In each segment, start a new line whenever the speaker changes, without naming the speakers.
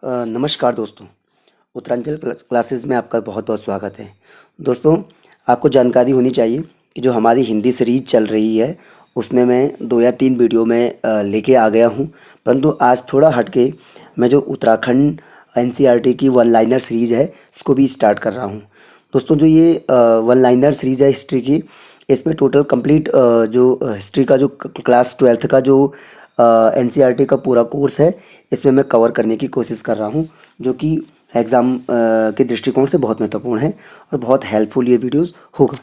नमस्कार दोस्तों। उत्तरांचल क्लासेस में आपका बहुत बहुत स्वागत है। दोस्तों, आपको जानकारी होनी चाहिए कि जो हमारी हिंदी सीरीज चल रही है उसमें मैं 2 या 3 वीडियो में लेके आ गया हूं, परंतु आज थोड़ा हट के मैं जो उत्तराखंड एनसीईआरटी की वन लाइनर सीरीज़ है इसको भी स्टार्ट कर रहा हूं। दोस्तों, जो ये वन लाइनर सीरीज़ है हिस्ट्री की, इसमें टोटल कंप्लीट जो हिस्ट्री का जो क्लास 12th का जो एनसीईआरटी का पूरा कोर्स है इसमें मैं कवर करने की कोशिश कर रहा हूँ, जो कि एग्ज़ाम के दृष्टिकोण से बहुत महत्वपूर्ण है और बहुत हेल्पफुल ये वीडियोस होगा।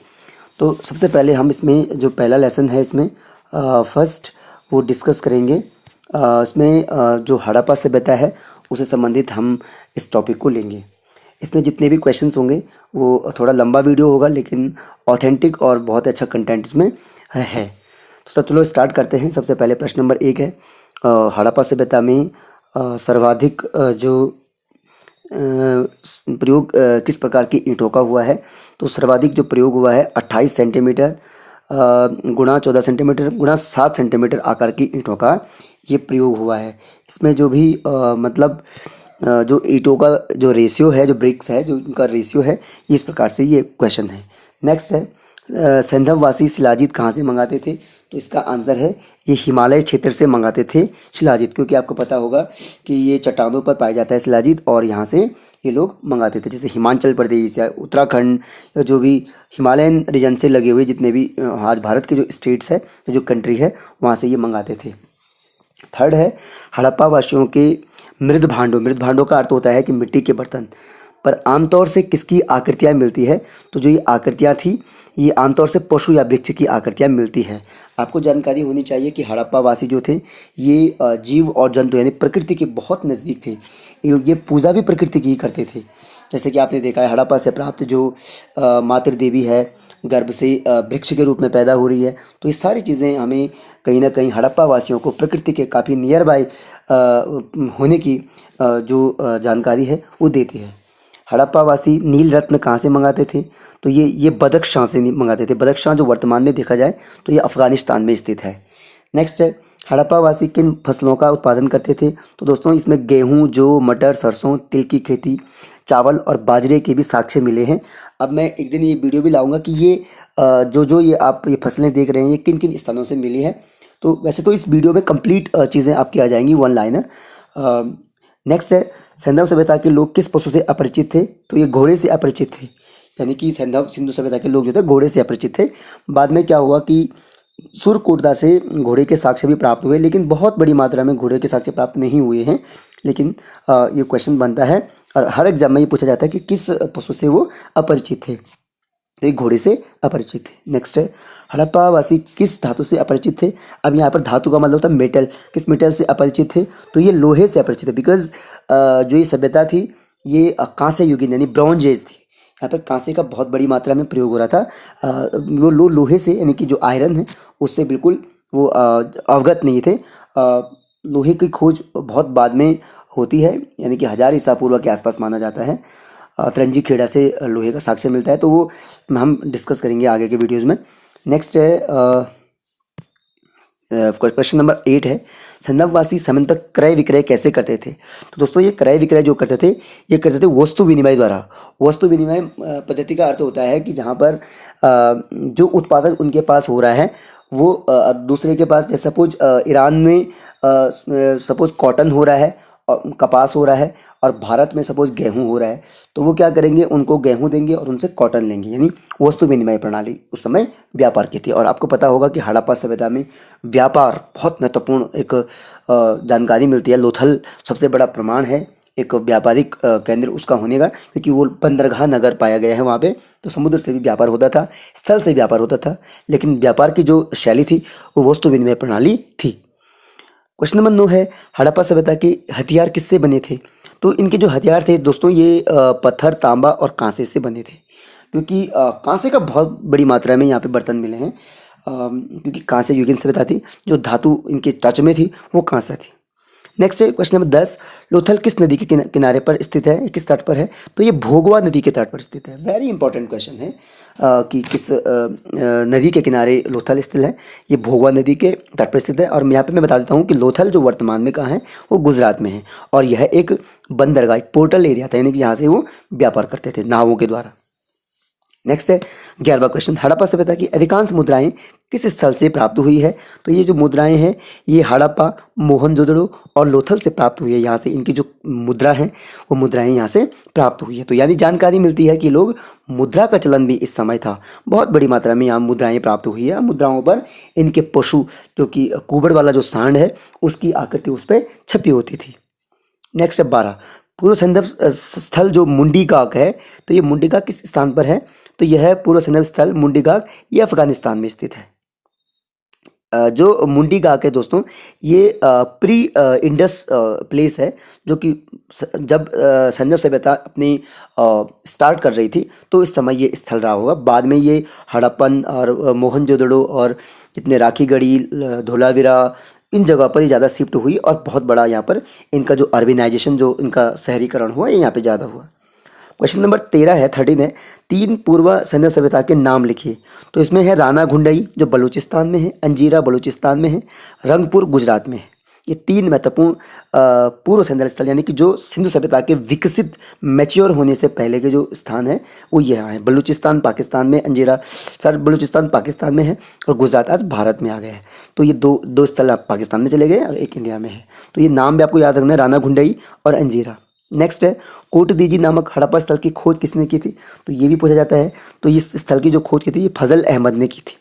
तो सबसे पहले हम इसमें जो पहला लेसन है इसमें फर्स्ट वो डिस्कस करेंगे। इसमें जो हड़प्पा सभ्यता है उससे संबंधित हम इस टॉपिक को लेंगे। इसमें जितने भी क्वेश्चंस होंगे वो थोड़ा लंबा वीडियो होगा, लेकिन ऑथेंटिक और बहुत अच्छा कंटेंट इसमें है। तो सब चलो स्टार्ट करते हैं। सबसे पहले प्रश्न नंबर 1 है, हड़प्पा सभ्यता में सर्वाधिक जो प्रयोग किस प्रकार की ईंटों का हुआ है। तो सर्वाधिक जो प्रयोग हुआ है 28 सेंटीमीटर गुणा 14 सेंटीमीटर गुणा 7 सेंटीमीटर आकार की ईंटों का ये प्रयोग हुआ है। इसमें जो भी मतलब जो ईंटों का जो रेशियो है, जो ब्रिक्स है, जो उनका रेशियो है, ये इस प्रकार से ये क्वेश्चन है। नेक्स्ट है, सैंधववासी शिलाजीत कहाँ से मंगाते थे। तो इसका आंसर है ये हिमालय क्षेत्र से मंगाते थे शिलाजीत, क्योंकि आपको पता होगा कि ये चट्टानों पर पाया जाता है शिलाजीत, और यहाँ से ये लोग मंगाते थे। जैसे हिमाचल प्रदेश या उत्तराखंड या जो भी हिमालयन रीजन से लगे हुए जितने भी आज भारत के जो स्टेट्स है, जो कंट्री है, वहाँ से ये मंगाते थे। थर्ड है, हड़प्पा वासियों के मृद भांडों का अर्थ होता है कि मिट्टी के बर्तन पर आमतौर से किसकी आकृतियाँ मिलती है। तो जो ये आकृतियाँ थी ये आमतौर से पशु या वृक्ष की आकृतियाँ मिलती है। आपको जानकारी होनी चाहिए कि हड़प्पा वासी जो थे ये जीव और जंतु यानी प्रकृति के बहुत नज़दीक थे। ये पूजा भी प्रकृति की ही करते थे। जैसे कि आपने देखा है हड़प्पा से प्राप्त जो मातृ देवी है गर्भ से वृक्ष के रूप में पैदा हो रही है। तो ये सारी चीज़ें हमें कहीं ना कहीं हड़प्पा वासियों को प्रकृति के काफ़ी नियर बाय होने की जो जानकारी है वो देती है। हड़प्पा वासी नील रत्न कहाँ से मंगाते थे। तो ये बदख्शां से मंगाते थे। बदख्शां जो वर्तमान में देखा जाए तो ये अफ़गानिस्तान में स्थित है। नेक्स्ट है, हड़प्पा वासी किन फसलों का उत्पादन करते थे। तो दोस्तों इसमें गेहूं, जौ, मटर, सरसों, तिल की खेती, चावल और बाजरे के भी साक्ष्य मिले हैं। अब मैं एक दिन ये वीडियो भी लाऊंगा कि ये जो ये आप ये फसलें देख रहे हैं ये किन किन स्थानों से मिली है। तो वैसे तो इस वीडियो में कंप्लीट चीज़ें आपकी आ जाएंगी वन लाइनर। नेक्स्ट है, सैंधव सभ्यता के लोग किस पशु से अपरिचित थे। तो ये घोड़े से अपरिचित थे, यानी कि सिंधु सभ्यता के लोग जो थे घोड़े से अपरिचित थे। बाद में क्या हुआ कि सुरकोटदा से घोड़े के साक्ष्य भी प्राप्त हुए, लेकिन बहुत बड़ी मात्रा में घोड़े के साक्ष्य प्राप्त नहीं हुए हैं। लेकिन ये क्वेश्चन बनता है और हर एग्जाम में ये पूछा जाता है कि किस पशु से वो अपरिचित थे। तो एक घोड़े से अपरिचित थे। नेक्स्ट है, हड़प्पा वासी किस धातु से अपरिचित थे। अब यहाँ पर धातु का मतलब होता है मेटल। किस मेटल से अपरिचित थे। तो ये लोहे से अपरिचित है, बिकॉज जो ये सभ्यता थी ये कांस्य युगीन यानी ब्रॉन्ज एज थी। यहाँ पर कांसे का बहुत बड़ी मात्रा में प्रयोग हो रहा था। वो लोहे से यानी कि जो आयरन है उससे बिल्कुल वो अवगत नहीं थे। लोहे की खोज बहुत बाद में होती है, यानी कि 1000 ईसा पूर्व के आसपास माना जाता है। तरंजी खेड़ा से लोहे का साक्ष्य मिलता है, तो वो हम डिस्कस करेंगे आगे के वीडियोज़ में। नेक्स्ट है, क्वेश्चन नंबर 8 है, सैंधववासी समय तक क्रय विक्रय कैसे करते थे। तो दोस्तों ये क्रय विक्रय जो करते थे ये करते थे वस्तु विनिमय द्वारा। वस्तु विनिमय पद्धति का अर्थ होता है कि जहाँ पर जो उत्पादन उनके पास हो रहा है वो दूसरे के पास, जैसे सपोज ईरान में सपोज कॉटन हो रहा है और कपास हो रहा है, और भारत में सपोज गेहूं हो रहा है, तो वो क्या करेंगे, उनको गेहूं देंगे और उनसे कॉटन लेंगे। यानी वस्तु विनिमय प्रणाली उस समय व्यापार की थी। और आपको पता होगा कि हड़प्पा सभ्यता में व्यापार बहुत महत्वपूर्ण एक जानकारी मिलती है। लोथल सबसे बड़ा प्रमाण है एक व्यापारिक केंद्र उसका होने का, क्योंकि वो बंदरगाह नगर पाया गया है वहाँ पे। तो समुद्र से भी व्यापार होता था, स्थल से व्यापार होता था, लेकिन व्यापार की जो शैली थी वो वस्तु विनिमय प्रणाली थी। क्वेश्चन नंबर 9 है, हड़प्पा सभ्यता के हथियार किससे बने थे। तो इनके जो हथियार थे दोस्तों ये पत्थर, तांबा और कांसे से बने थे, क्योंकि कांसे का बहुत बड़ी मात्रा में यहाँ पे बर्तन मिले हैं। क्योंकि कांसे युगीन सभ्यता थी, जो धातु इनके टच में थी वो कांसा थी। नेक्स्ट है क्वेश्चन नंबर 10, लोथल किस नदी के किनारे पर स्थित है, किस तट पर है? तो ये भोगवा नदी के तट पर स्थित है। वेरी इंपॉर्टेंट क्वेश्चन है कि किस नदी के किनारे लोथल स्थित है। ये भोगवा नदी के तट पर स्थित है। और यहाँ पे मैं बता देता हूँ कि लोथल जो वर्तमान में कहाँ है, वो गुजरात में है। और यह एक बंदरगाह, एक पोर्टल एरिया था, यानी कि यहाँ से वो व्यापार करते थे नावों के द्वारा। नेक्स्ट है 11वां क्वेश्चन, हड़प्पा सभ्यता की अधिकांश मुद्राएं किस स्थल से प्राप्त हुई है? तो ये जो मुद्राएं हैं ये हड़प्पा, मोहनजोदड़ो और लोथल से प्राप्त हुई है। यहाँ से इनकी जो मुद्रा है वो मुद्राएं यहाँ से प्राप्त हुई है। तो यानी जानकारी मिलती है कि लोग मुद्रा का चलन भी इस समय था, बहुत बड़ी मात्रा में यहाँ मुद्राएं प्राप्त हुई है। मुद्राओं पर इनके पशु, जो कि कुबड़ वाला जो सांड है उसकी आकृति उस पर छपी होती थी। नेक्स्ट है 12, पूर्व संदर्भ स्थल जो मुंडीगाग है, तो ये मुंडीगाग किस स्थान पर है? तो यह पूर्व संदर्भ स्थल मुंडीगाग ये अफगानिस्तान में स्थित है। जो मुंडीगाग है दोस्तों, ये प्री इंडस प्लेस है, जो कि जब संदर्भ सभ्यता अपनी स्टार्ट कर रही थी तो इस समय ये स्थल रहा होगा। बाद में ये हड़प्पन और मोहनजोदड़ो और इतने राखीगढ़ी, धोलावीरा, इन जगह पर ही ज़्यादा शिफ्ट हुई और बहुत बड़ा यहाँ पर इनका जो अर्बनाइजेशन, जो इनका शहरीकरण हुआ, ये यहाँ पे ज़्यादा हुआ। क्वेश्चन नंबर 13 है, 13 है, 3 पूर्व संदर्भ सभ्यता के नाम लिखिए। तो इसमें है राना घुंडई जो बलूचिस्तान में है, अंजीरा बलूचिस्तान में है, रंगपुर गुजरात में है। ये 3 महत्वपूर्ण पूर्व संदर्भ स्थल, यानी कि जो सिंधु सभ्यता के विकसित मैच्योर होने से पहले के जो स्थान है वो यहाँ है। बलूचिस्तान पाकिस्तान में, अंजीरा बलूचिस्तान पाकिस्तान में है और गुजरात आज भारत में आ गया है। तो ये दो स्थल आप पाकिस्तान में चले गए और एक इंडिया में है। तो ये नाम भी आपको याद रखना है, राना घुंडई और अंजीरा। नेक्स्ट है कोटदीजी नामक हड़प्पा स्थल की खोज किसने की थी? तो ये भी पूछा जाता है। तो इस स्थल की जो खोज की थी ये फजल अहमद ने की थी।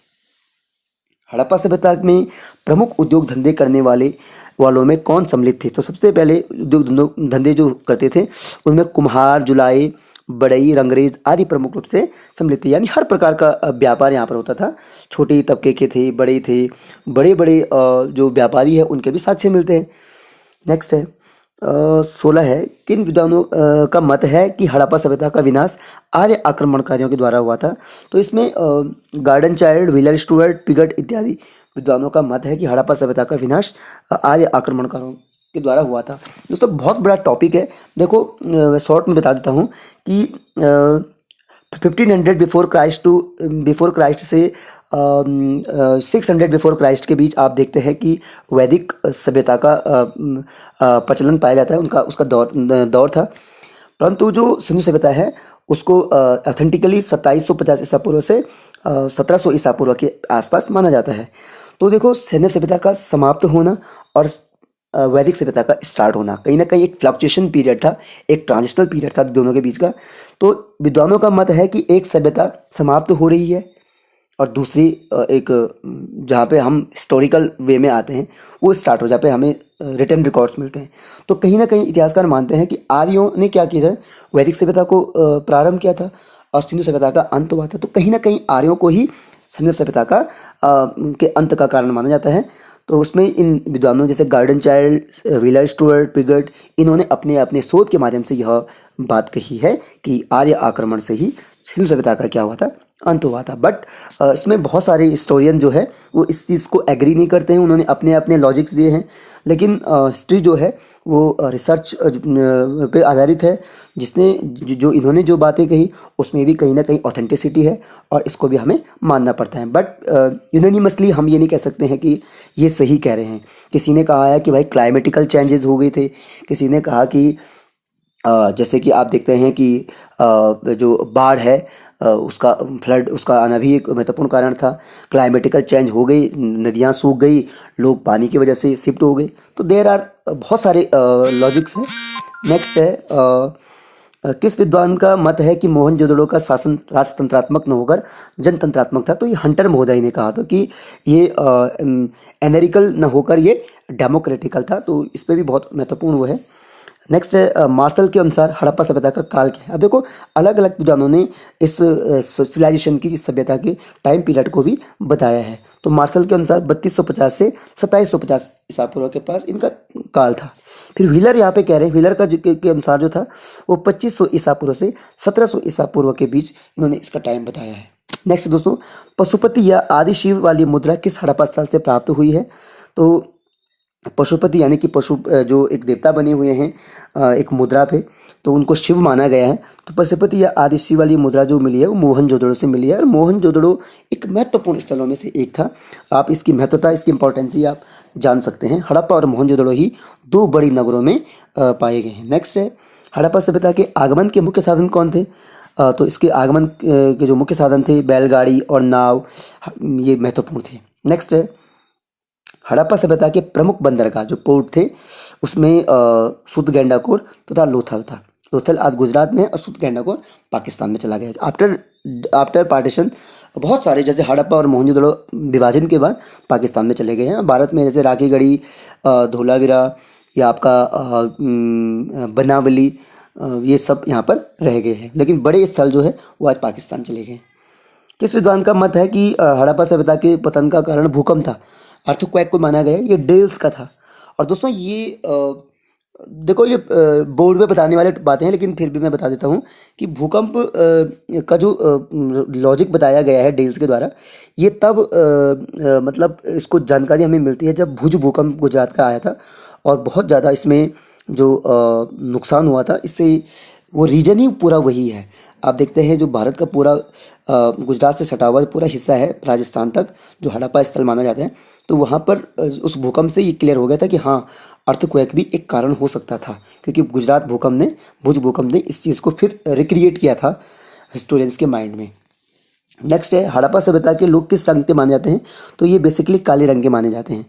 हड़प्पा सभ्यता में प्रमुख उद्योग धंधे करने वालों में कौन सम्मिलित थे? तो सबसे पहले उद्योग धंधे जो करते थे उनमें कुम्हार, जुलाई, बढ़ई, रंगरेज आदि प्रमुख रूप से सम्मिलित थे। यानी हर प्रकार का व्यापार यहाँ पर होता था। छोटे तबके के थे, बड़े थे, बड़े बड़े जो व्यापारी है उनके भी साक्ष्य मिलते हैं। नेक्स्ट है 16 है, किन विद्वानों का मत है कि हड़प्पा सभ्यता का विनाश आर्य आक्रमणकारियों के द्वारा हुआ था? तो इसमें garden child, wheeler Stuart, Piggott इत्यादि विद्वानों का मत है कि हड़प्पा सभ्यता का विनाश आर्य आक्रमणकारियों के द्वारा हुआ था। दोस्तों बहुत बड़ा टॉपिक है। देखो शॉर्ट में बता देता हूँ कि 1500 बिफोर क्राइस्ट से 600 बिफोर क्राइस्ट के बीच आप देखते हैं कि वैदिक सभ्यता का प्रचलन पाया जाता है। उसका दौर था। परंतु जो सिंधु सभ्यता है उसको ऑथेंटिकली 2750 ईसा पूर्व से 1700 ईसा पूर्व के आसपास माना जाता है। तो देखो सैन्य सभ्यता का समाप्त होना और वैदिक सभ्यता का स्टार्ट होना कहीं ना कहीं एक फ्लक्चुएशन पीरियड था, एक ट्रांजिशनल पीरियड था दोनों के बीच का। तो विद्वानों का मत है कि एक सभ्यता समाप्त हो रही है और दूसरी एक जहाँ पे हम हिस्टोरिकल वे में आते हैं वो स्टार्ट हो, जहाँ पे हमें रिटर्न रिकॉर्ड्स मिलते हैं। तो कहीं ना कहीं इतिहासकार मानते हैं कि आर्यों ने क्या किया था, वैदिक सभ्यता को प्रारंभ किया था और सिंधु सभ्यता का अंत हुआ था। तो कहीं ना कहीं आर्यों को ही सिंधु सभ्यता का के अंत का कारण माना जाता है। तो उसमें इन विद्वानों जैसे garden child, wheeler Stuart, Piggott, इन्होंने अपने अपने शोध के माध्यम से यह बात कही है कि आर्य आक्रमण से ही सिंधु सभ्यता का क्या हुआ था, अंत हुआ था। बट इसमें बहुत सारे हिस्टोरियन जो है वो इस चीज़ को एग्री नहीं करते हैं। उन्होंने अपने अपने लॉजिक्स दिए हैं, लेकिन हिस्ट्री जो है वो रिसर्च पे आधारित है। जिसने जो इन्होंने जो बातें कही उसमें भी कहीं ना कहीं ऑथेंटिसिटी है और इसको भी हमें मानना पड़ता है। बट यूनानिमसली हम ये नहीं कह सकते हैं कि ये सही कह रहे हैं। किसी ने कहा है कि भाई क्लाइमेटिकल चेंजेस हो गए थे, किसी ने कहा कि जैसे कि आप देखते हैं कि जो बाढ़ है उसका फ्लड, उसका आना भी एक महत्वपूर्ण कारण था। क्लाइमेटिकल चेंज हो गई, नदियाँ सूख गई, लोग पानी की वजह से शिफ्ट हो गए। तो देर आर बहुत सारे लॉजिक्स हैं। नेक्स्ट है किस विद्वान का मत है कि मोहनजोदड़ो का शासन राजतंत्रात्मक न होकर जनतंत्रात्मक था? तो ये हंटर महोदय ने कहा था कि ये एनरिकल न होकर ये डेमोक्रेटिकल था। तो इस पर भी बहुत महत्वपूर्ण वो है। नेक्स्ट है मार्शल के अनुसार हड़प्पा सभ्यता का काल क्या है? अब देखो अलग अलग विद्वानों ने इस सिविलाइजेशन की, इस सभ्यता के टाइम पीरियड को भी बताया है। तो मार्शल के अनुसार 3250 से 2750 ईसा पूर्व के पास इनका काल था। फिर व्हीलर यहाँ पे कह रहे हैं, व्हीलर का के अनुसार जो था वो 2500 ईसा पूर्व से 1700 ईसा पूर्व के बीच इन्होंने इसका टाइम बताया है। नेक्स्ट दोस्तों, पशुपति या आदि शिव वाली मुद्रा किस हड़प्पा स्थल से प्राप्त हुई है? तो पशुपति यानी कि पशु जो एक देवता बने हुए हैं एक मुद्रा पे, तो उनको शिव माना गया है। तो पशुपति या आदि शिव वाली मुद्रा जो मिली है वो मोहनजोदड़ो से मिली है, और मोहनजोदड़ो एक महत्वपूर्ण स्थलों में से एक था। आप इसकी महत्वता, इसकी इंपॉर्टेंसी आप जान सकते हैं। हड़प्पा और मोहनजोदड़ो ही दो बड़ी नगरों में पाए गए हैं। नेक्स्ट है, हड़प्पा सभ्यता के आगमन के मुख्य साधन कौन थे? तो इसके आगमन के जो मुख्य साधन थे बैलगाड़ी और नाव, ये महत्वपूर्ण थे। नेक्स्ट है, हड़प्पा सभ्यता के प्रमुख बंदरगाह जो पोर्ट थे उसमें सुतगेंडाकोर तथा लोथल था। लोथल आज गुजरात में है और सुतगेंडाकोर पाकिस्तान में चला गया। आफ्टर पार्टीशन बहुत सारे, जैसे हड़प्पा और मोहनजोदड़ो विभाजन के बाद पाकिस्तान में चले गए हैं। भारत में जैसे राखीगढ़ी, धोलावीरा या आपका बनावली, ये सब यहाँ पर रह गए हैं, लेकिन बड़े स्थल जो है वो आज पाकिस्तान चले गए। किस विद्वान का मत है कि हड़प्पा सभ्यता के पतन का कारण भूकंप था? अर्थक्वेक को माना गया है, ये डेल्स का था। और दोस्तों ये देखो, ये बोर्ड में बताने वाले बातें हैं, लेकिन फिर भी मैं बता देता हूँ कि भूकंप का जो लॉजिक बताया गया है डेल्स के द्वारा, ये तब मतलब इसको जानकारी हमें मिलती है जब भुज भूकंप गुजरात का आया था, और बहुत ज़्यादा इसमें जो नुकसान हुआ था, इससे वो रीजन ही पूरा वही है। आप देखते हैं जो भारत का पूरा गुजरात से सटा हुआ पूरा हिस्सा है राजस्थान तक, जो हड़प्पा स्थल माना जाता है, तो वहाँ पर उस भूकंप से ये क्लियर हो गया था कि हाँ, अर्थक्वेक भी एक कारण हो सकता था, क्योंकि भुज भूकंप ने इस चीज़ को फिर रिक्रिएट किया था हिस्टोरियंस के माइंड में। नेक्स्ट है, हड़प्पा सभ्यता के लोग किस रंग के माने जाते हैं? तो ये बेसिकली काले रंग के माने जाते हैं।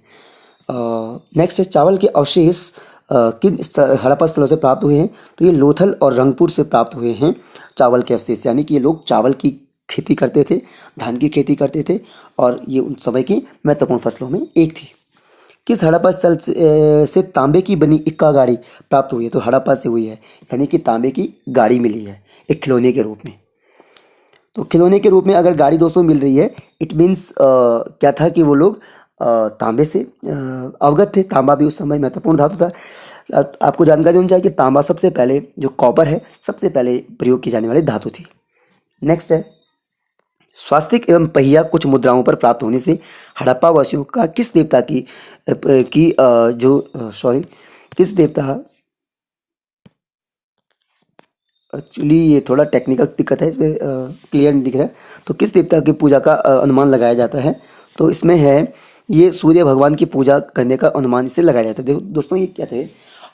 नेक्स्ट है, चावल के अवशेष किन हड़प्पा स्थलों से प्राप्त हुए हैं? तो ये लोथल और रंगपुर से प्राप्त हुए हैं चावल के अवशेष, यानी कि ये लोग चावल की खेती करते थे, धान की खेती करते थे, और ये उन समय की महत्वपूर्ण फसलों में एक थी। किस हड़प्पा स्थल से तांबे की बनी इक्का गाड़ी प्राप्त हुई है? तो हड़प्पा से हुई है, यानी कि तांबे की गाड़ी मिली है एक खिलौने के रूप में। तो खिलौने के रूप में अगर गाड़ी दोस्तों मिल रही है, इट मीन्स क्या था कि वो लोग तांबे से अवगत थे। तांबा भी उस समय महत्वपूर्ण धातु था। आपको जानकारी होनी चाहिए कि तांबा सबसे पहले, जो कॉपर है, सबसे पहले प्रयोग की जाने वाली धातु थी। नेक्स्ट है, स्वास्तिक एवं पहिया कुछ मुद्राओं पर प्राप्त होने से हड़प्पा वासियों का किस देवता किस देवता, एक्चुअली ये थोड़ा टेक्निकल दिक्कत है, इसमें क्लियर नहीं दिख रहा है। तो किस देवता की पूजा का अनुमान लगाया जाता है? तो इसमें है, ये सूर्य भगवान की पूजा करने का अनुमान इससे लगाया जाता है। देखो दोस्तों, ये क्या थे,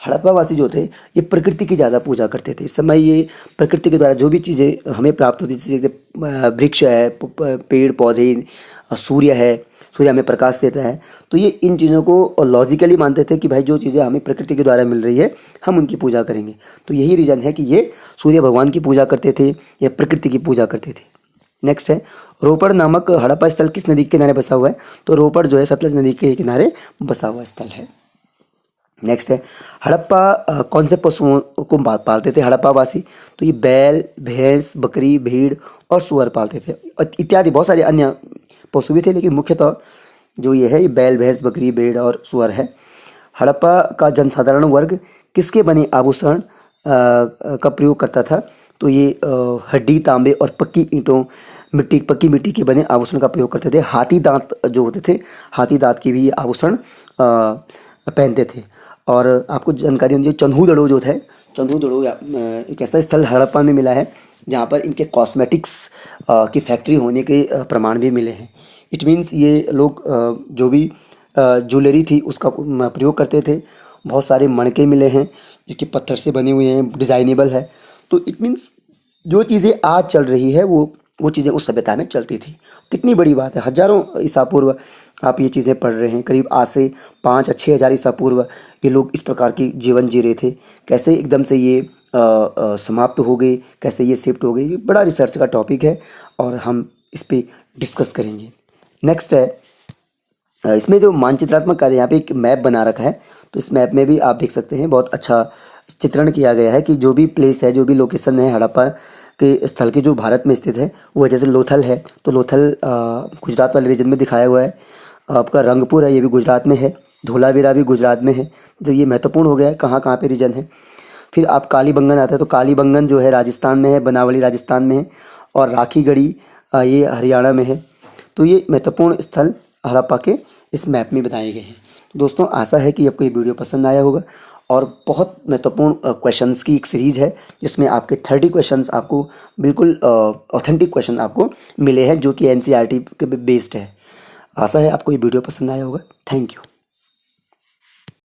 हड़प्पा वासी जो थे ये प्रकृति की ज़्यादा पूजा करते थे। इस समय ये प्रकृति के द्वारा जो भी चीज़ें हमें प्राप्त होती थी, जैसे वृक्ष है, पेड़ पौधे, सूर्य है, सूर्य हमें प्रकाश देता है, तो ये इन चीज़ों को लॉजिकली मानते थे कि भाई जो चीज़ें हमें प्रकृति के द्वारा मिल रही है हम उनकी पूजा करेंगे। तो यही रीज़न है कि ये सूर्य भगवान की पूजा करते थे या प्रकृति की पूजा करते थे। नेक्स्ट है, रोपड़ नामक हड़प्पा स्थल किस नदी के किनारे बसा हुआ है? तो रोपड़ जो है सतलज नदी के किनारे बसा हुआ स्थल है। नेक्स्ट है, हड़प्पा कौन से पशुओं को पालते थे हड़प्पा वासी? तो ये बैल, भैंस, बकरी, भेड़ और सुअर पालते थे। इत्यादि बहुत सारे अन्य पशु भी थे, लेकिन मुख्यतः जो ये है ये बैल, भैंस, बकरी, भेड़ और सुअर है। हड़प्पा का जनसाधारण वर्ग किसके बने आभूषण का प्रयोग करता था? तो ये हड्डी, तांबे और पक्की मिट्टी के बने आभूषण का प्रयोग करते थे। हाथी दांत जो होते थे, हाथी दांत के भी ये आभूषण पहनते थे। और आपको जानकारी होनी चाहिए, चंदूदड़ो जो थे, चंदूदड़ो एक ऐसा स्थल हड़प्पा में मिला है जहाँ पर इनके कॉस्मेटिक्स की फैक्ट्री होने के प्रमाण भी मिले हैं। इट मीन्स ये लोग जो भी ज्वेलरी थी उसका प्रयोग करते थे। बहुत सारे मणके मिले हैं जो कि पत्थर से बने हुए हैं, डिज़ाइनेबल है। तो इट मीन्स जो चीज़ें आज चल रही है वो चीज़ें उस सभ्यता में चलती थी। कितनी बड़ी बात है, हजारों ईसा पूर्व आप ये चीज़ें पढ़ रहे हैं। करीब आज से 5 या 6 हज़ार ईसा पूर्व ये लोग इस प्रकार की जीवन जी रहे थे। कैसे एकदम से ये समाप्त हो गए, कैसे ये शिफ्ट हो गए, ये बड़ा रिसर्च का टॉपिक है और हम इस पर डिस्कस करेंगे। नेक्स्ट है, इसमें जो मानचित्रात्मक कार्य, यहाँ पे एक मैप बना रखा है, तो इस मैप में भी आप देख सकते हैं बहुत अच्छा चित्रण किया गया है कि जो भी प्लेस है, जो भी लोकेशन है हड़प्पा के स्थल के जो भारत में स्थित है, वो जैसे लोथल है, तो लोथल गुजरात वाले रीजन में दिखाया हुआ है। आपका रंगपुर है, ये भी गुजरात में है। धोलावीरा भी गुजरात में है। तो ये महत्वपूर्ण हो गया है कहाँ कहाँ पे रीजन है। फिर आप कालीबंगन आता है, तो कालीबंगन जो है राजस्थान में है, बनावली राजस्थान में है, और राखीगढ़ी ये हरियाणा में है। तो ये महत्वपूर्ण स्थल हड़प्पा के इस मैप में बताए गए हैं। दोस्तों आशा है कि आपको ये वीडियो पसंद आया होगा और बहुत महत्वपूर्ण क्वेश्चंस की एक सीरीज़ है जिसमें आपके 30 क्वेश्चंस आपको बिल्कुल ऑथेंटिक क्वेश्चन आपको मिले हैं जो कि एनसीईआरटी के बेस्ड है। आशा है आपको ये वीडियो पसंद आया होगा। Thank you.